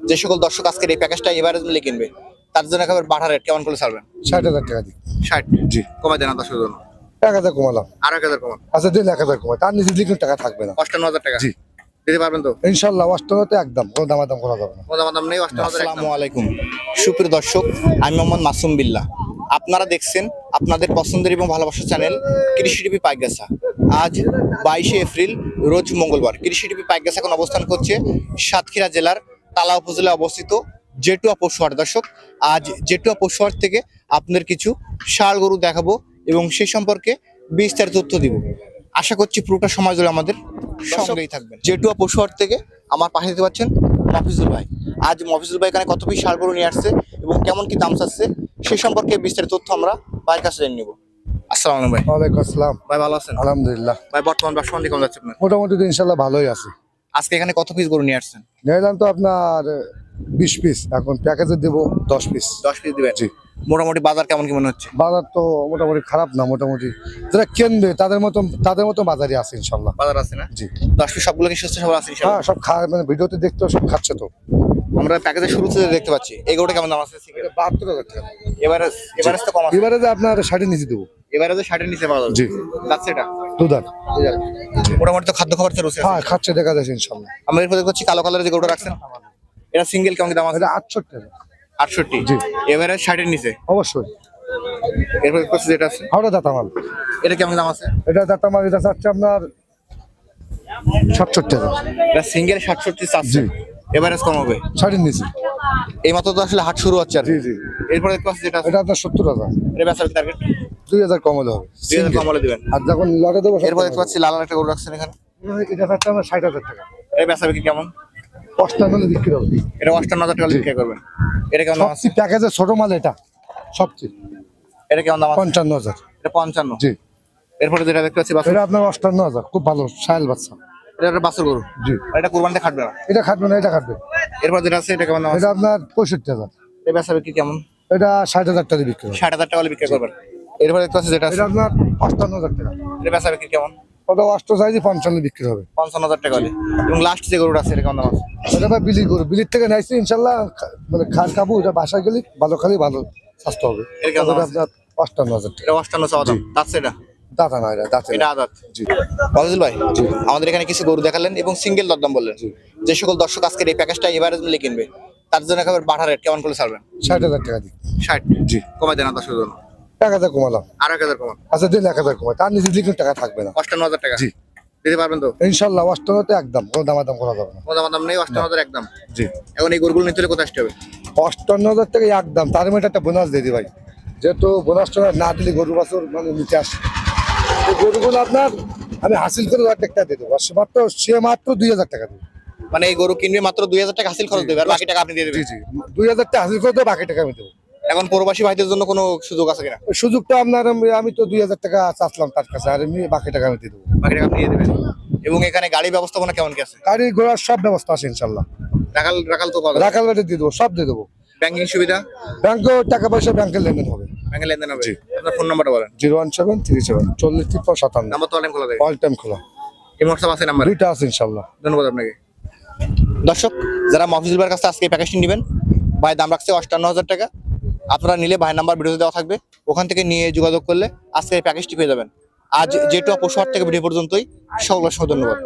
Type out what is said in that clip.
যে সকল দর্শক আজকের এই প্যাকেজটা এভারেজ মিলে কিনবে তার জন্য একেবারে বাটা রেট কেমন করে ছাড়বেন? 60,000 টাকা দিই। 60 জি, কমাই দেন দর্শকের জন্য 1,000 কমালাম। আর 1000 কমান আচ্ছা দিন 1,000 কমাই, তার নিচে দিকে টাকা থাকবে না। 58000 টাকা জি দিতে পারবেন তো? ইনশাল্লাহ, অষ্টমতে একদম কোনো দামাদাম করা যাবে না। দাম নেই 58000। আসসালামু আলাইকুম সুপ্রিয় দর্শক, আমি মোহাম্মদ মাসুম বিল্লাহ। আপনারা দেখছেন আপনাদের পছন্দের এবং ভালোবাসার চ্যানেল কৃষি টিভি পাইকগাছা। আজ 22শে এপ্রিল রোজ মঙ্গলবার। কৃষি টিভি পাইকগাছা এখন অবস্থান করছে সাতক্ষীরা জেলার তালা উপজেলায় অবস্থিত জেটুয়া পশুহাট। দর্শক, আজ জেটুয়া পশুহাট থেকে আপনাদের কিছু ষাঁড় গরু দেখাবো এবং সে সম্পর্কে বিস্তারিত তথ্য দিব। আশা করছি পুরোটা সময় ধরে আমাদের সঙ্গেই থাকবেন। জেটুয়া পশুহাট থেকে আমার পাশে দেখতে পাচ্ছেন মফিজুল ভাই। আজ মফিজুল ভাই এখানে কত পিস ষাঁড় গরু নিয়ে আসছে এবং কেমন কি দাম চাচ্ছে সে সম্পর্কে বিস্তারিত তথ্য আমরা ভাইয়ের কাছে জেনে নিব। আসসালামু আলাইকুম ভাই। ওয়ালাইকুম আসসালাম। ভাই ভালো আছেন? আলহামদুলিল্লাহ ভাই বর্তমান ব্যবসা বাণিজ্য কেমন যাচ্ছে আপনার? মোটামুটি তো ইনশাল্লাহ ভালোই আছে। আজকে এখানে কত পিস গরু নিয়ে আসছেন? নিলাম তো আপনার 20 পিস, এখন প্যাকেজে দেবো 10 পিস। 10 পিস দিবেন? জি। মোটামুটি বাজার কেমন কি মনে হচ্ছে? বাজার তো মোটামুটি খারাপ না, মোটামুটি যারা কিনবে তাদের মতো বাজারই আছে ইনশাল্লাহ। বাজার আছে না? জি। 10 পিস সবগুলো কি সুস্থ সবল আছে হ্যাঁ, ইনশাআল্লাহ? সব মানে ভিডিওতে দেখতে সব খাচ্ছে তো। আমরা প্যাকেজের শুরুতে দেখতে পাচ্ছি এই গরুটা কেমন দাম আছে? 72,000 টাকা। এভারেজ তো কম আছে। এবারে যে আপনার 60 নিচে দেবো। এভারেজে 60 এর নিচে পাওয়া যাবে? জি। যাচ্ছে এটা দুধার। মোটামুটি তো খাদ্য খাবার চলছে। হ্যাঁ, খাচ্ছে দেখা যাচ্ছে ইনশাল্লাহ। আমরা এরপর দেখতে পাচ্ছি কালো কালারের যে গরুটা রাখছেন এটা সিঙ্গেল কেমন কি দাম আছে? এটা 68 টাকা। 68। জি। এভারেজ 60 এর নিচে। অবশ্যই। এরপর দেখতে পাচ্ছি যেটা আছে হাওড়া দাতা মাল। এটা কেমন দাম আছে? এটা দাতা মাল, এটা চাচ্ছে আপনার 67 টাকা। এটা সিঙ্গেল 67 চাচ্ছে। জি। এভারেজ কম হবে? 60 নিচে। এই মাত্র তো আসলে হাট শুরু হচ্ছে আর জি কি। জি। এরপর দেখতে পাচ্ছি যেটা আছে এটা আপনার 70,000। এটা বেচার টার্গেট 2,000 কম হলে হবে। 2000 কম হলে দিবেন। আর যখন লটে দেবো এরপর দেখতে পাচ্ছি লাল একটা গরু রাখছেন এখানে এটা চাচ্ছে আমরা 60,000 টাকা। এটা বেচা বিক্রি কেমন? 58 হলে বিক্রি হবে। এটা 58,000 টাকা বিক্রি করবেন। এটা কেমন দাম আছে? সবচেয়ে প্যাকেজে ছোট মাল এটা সবচেয়ে এটা কেমন দাম আছে? 55,000। এটা 55। জি। এরপরে যেটা দেখতে পাচ্ছি বাছুর, এটা আপনার 58,000, খুব ভালো সাইল বাচ্চা। এটা একটা বাছুর গরু। জি। আর এটা কুরবানিতে খাটবে না। এটা খাটবে না, এটা খাটবে। এরপর যেটা আছে এটা কেমন দাম আছে? এটা আপনার 65,000। এটা বেচা বিক্রি কেমন? এটা 60,000 টাকা বিক্রি হবে। 60,000 টাকা হলে বিক্রি করবেন। এরপর দেখতে পাচ্ছি যেটা আছে এটা আপনার 58,000 টাকা। এটা বেচা বিক্রি কেমন? ওটা 8 চাইছি 55 বিক্রি হবে। 55,000 টাকা হলে। এবং লাস্ট যে গরুটা আছে এটা কেমন দাম আছে? এটা ভাই বিলি গরু, বিলির থেকে নাইছি ইনশাল্লাহ, মানে খাট খাবো, এটা বাসায় গেলে ভালো খালি ভালো স্বাস্থ্য হবে। এর কেমন দাম আছে? আপনার 58,000 টাকা। এটা 58 চাওয়া দাম। যাচ্ছে এটা? দাতা না, এটা দাতা এটা আদাত। জি। ফজল ভাই, আমাদের এখানে কিছু গরু দেখালেন এবং সিঙ্গেল দরদাম বললেন। যে সকল দর্শক আজকের এই প্যাকেজটা এভারেজ মিলে কিনবে তার জন্য একেবারে বাটা রেট কেমন করে ছাড়বেন? 60,000 টাকা দিই। 60 জি। কমাই দেন দর্শকের জন্য 1,000 কমালাম। আর 1000 কমান আচ্ছা দিন 1,000 কমাই, তার নিচে দিকে টাকা থাকবে না। 58,000 টাকা জি। দিতে পারবেন তো? ইনশাল্লাহ, অষ্টমতে একদম কোনো দামাদাম করা যাবে না। কোনো দাম নেই 58,000 একদম। জি। এখন এই গরুগুলো নিতে হলে কোথায় আসতে হবে? 58,000 টাকা একদম, তার মধ্যে একটা বোনাস দিয়ে দিই ভাই, যেহেতু বোনাসটা না দিলে গরু বাছুর মানে নিতে আসে। এই গরুগুলো আপনার আমি হাসিল করে একটা দিয়ে দেবো, সে মাত্র 2,000 টাকা দেবো। মানে এই গরু কিনবে মাত্র 2000 টাকা হাসিল খরচ দেবে আর বাকি টাকা আপনি দিয়ে জি দেবেন। জি, 2,000 টাকা হাসিল করে দেবো, বাকি টাকা আমি দেবো। এখন প্রবাসী ভাইদের জন্য কোনো সুযোগ আছে কিনা? ওই সুযোগটা আপনার আমি তো 2,000 টাকা চাচ্লাম তার কাছে, আর এমনি বাকি টাকা আমি দিয়ে দেবো। বাকি টাকা আপনি দিয়ে দেবেন। এবং এখানে গাড়ি ব্যবস্থাপনা কেমন কি আছে? গাড়ি ঘোড়ার সব ব্যবস্থা আছে ইনশাল্লাহ। রাখাল তো পাওয়া যাবে? রাখাল বাড়ি দিয়ে দেবো, সব দিয়ে দেবো। ব্যাংকিং সুবিধা? ব্যাংকেও টাকা পয়সা ব্যাংকের লেনদেন হবে। ব্যাংকে লেনদেন হবে? জি। আপনার ফোন নাম্বারটা বলেন। 01737 40 নাম্বার তো অনলাইন খোলা থাকে? অল টাইম খোলা। এই হোয়াটসঅ্যাপ আছে নাম্বার? দুইটা আছে ইনশাল্লাহ। ধন্যবাদ আপনাকে। দর্শক, যারা মফিজুল ভাইয়ের কাছে আজকে এই প্যাকেজটি নেবেন, ভাই দাম রাখছে 58,000 টাকা। আপনারা নিলে ভাইয়ের নাম্বার ভিডিওতে দেওয়া থাকবে, ওখান থেকে নিয়ে যোগাযোগ করলে আজকে এই প্যাকেজটি পেয়ে যাবেন। আজ জেটুয়া পশুহাট থেকে ভিডিও পর্যন্তই। সকলকে ধন্যবাদ।